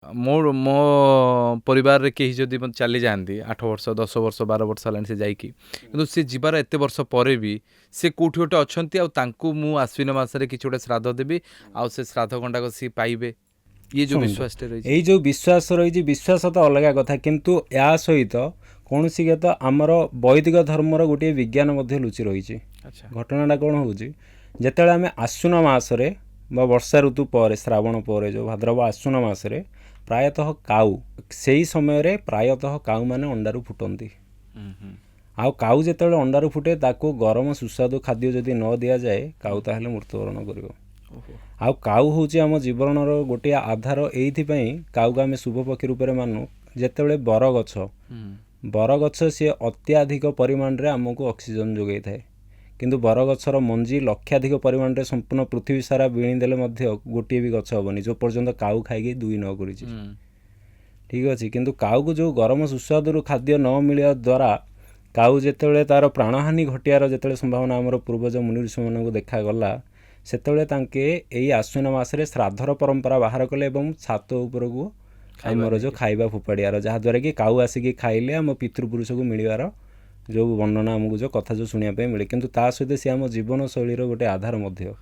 ମୋ ପରିବାରରେ କେହି ଯଦି ଚାଲି ଯାଆନ୍ତି 8 ବର୍ଷ 10 ବର୍ଷ 12 ବର୍ଷ ହେଲାଣି ସେ ଯାଇକି, କିନ୍ତୁ ସେ ଯିବାର ଏତେ ବର୍ଷ ପରେ ବି ସେ କୋଉଠି ଗୋଟେ ଅଛନ୍ତି, ଆଉ ତାଙ୍କୁ ମୁଁ ଆଶ୍ୱିନ ମାସରେ କିଛି ଗୋଟେ ଶ୍ରାଦ୍ଧ ଦେବି, ଆଉ ସେ ଶ୍ରାଦ୍ଧ ଗଣ୍ଡାକ ସିଏ ପାଇବେ, ଇଏ ଯୋଉ ଶୁଣନ୍ତୁ, ବିଶ୍ୱାସଟେ ରହିଛି। ଏଇ ଯେଉଁ ବିଶ୍ୱାସ ରହିଛି, ବିଶ୍ୱାସ ତ ଅଲଗା କଥା, କିନ୍ତୁ ଏହା ସହିତ କୌଣସି ତ ଆମର ବୈଦିକ ଧର୍ମର ଗୋଟିଏ ବିଜ୍ଞାନ ମଧ୍ୟ ଲୁଚି ରହିଛି। ଆଚ୍ଛା। ଘଟଣାଟା କ'ଣ ହେଉଛି, ଯେତେବେଳେ ଆମେ ଆଶ୍ୱିନ ମାସରେ ବା ବର୍ଷା ଋତୁ ପରେ, ଶ୍ରାବଣ ପରେ ଯେଉଁ ଭାଦ୍ରବ ଆଶ୍ୱିନ ମାସରେ ପ୍ରାୟତଃ କାଉ, ସେଇ ସମୟରେ ପ୍ରାୟତଃ କାଉମାନେ ଅଣ୍ଡାରୁ ଫୁଟନ୍ତି। ଆଉ କାଉ ଯେତେବେଳେ ଅଣ୍ଡାରୁ ଫୁଟେ, ତାକୁ ଗରମ ସୁସ୍ୱାଦୁ ଖାଦ୍ୟ ଯଦି ନ ଦିଆଯାଏ, କାଉ ତାହେଲେ ମୃତ୍ୟୁବରଣ କରିବ। ଆଉ କାଉ ହେଉଛି ଆମ ଜୀବନର ଗୋଟିଏ ଆଧାର। ଏଇଥିପାଇଁ କାଉକୁ ଆମେ ଶୁଭ ପକ୍ଷୀ ରୂପରେ ମାନୁ। ଯେତେବେଳେ ବରଗଛ ସିଏ ଅତ୍ୟାଧିକ ପରିମାଣରେ ଆମକୁ ଅକ୍ସିଜେନ୍ ଯୋଗାଇଥାଏ, କିନ୍ତୁ ବରଗଛର ମଞ୍ଜି ଲକ୍ଷାଧିକ ପରିମାଣରେ ସମ୍ପୂର୍ଣ୍ଣ ପୃଥିବୀ ସାରା ବିଣି ଦେଲେ ମଧ୍ୟ ଗୋଟିଏ ବି ଗଛ ହେବନି, ଯେଉଁ ପର୍ଯ୍ୟନ୍ତ କାଉ ଖାଇକି ଦୁଇ ନ କରିଛି। ଠିକ୍ ଅଛି, କିନ୍ତୁ କାଉକୁ ଯେଉଁ ଗରମ ସୁସ୍ୱାଦୁରୁ ଖାଦ୍ୟ ନ ମିଳିବା ଦ୍ୱାରା କାଉ ଯେତେବେଳେ ତା'ର ପ୍ରାଣହାନି ଘଟିବାର ଯେତେବେଳେ ସମ୍ଭାବନା ଆମର ପୂର୍ବଜ ମୁନି ଋଷିମାନଙ୍କୁ ଦେଖାଗଲା, ସେତେବେଳେ ତାଙ୍କେ ଏଇ ଆଶ୍ୱିନ ମାସରେ ଶ୍ରାଦ୍ଧର ପରମ୍ପରା ବାହାର କଲେ ଏବଂ ଛାତ ଉପରକୁ ଆମର ଯେଉଁ ଖାଇବା ଫୋପାଡ଼ିବାର, ଯାହାଦ୍ୱାରା କି କାଉ ଆସିକି ଖାଇଲେ ଆମ ପିତୃପୁରୁଷକୁ ମିଳିବାର ଯେଉଁ ବର୍ଣ୍ଣନା ଆମକୁ ଯେଉଁ କଥା ଯେଉଁ ଶୁଣିବା ପାଇଁ ମିଳେ, କିନ୍ତୁ ତା ସହିତ ସେ ଆମ ଜୀବନଶୈଳୀର ଗୋଟେ ଆଧାର ମଧ୍ୟ।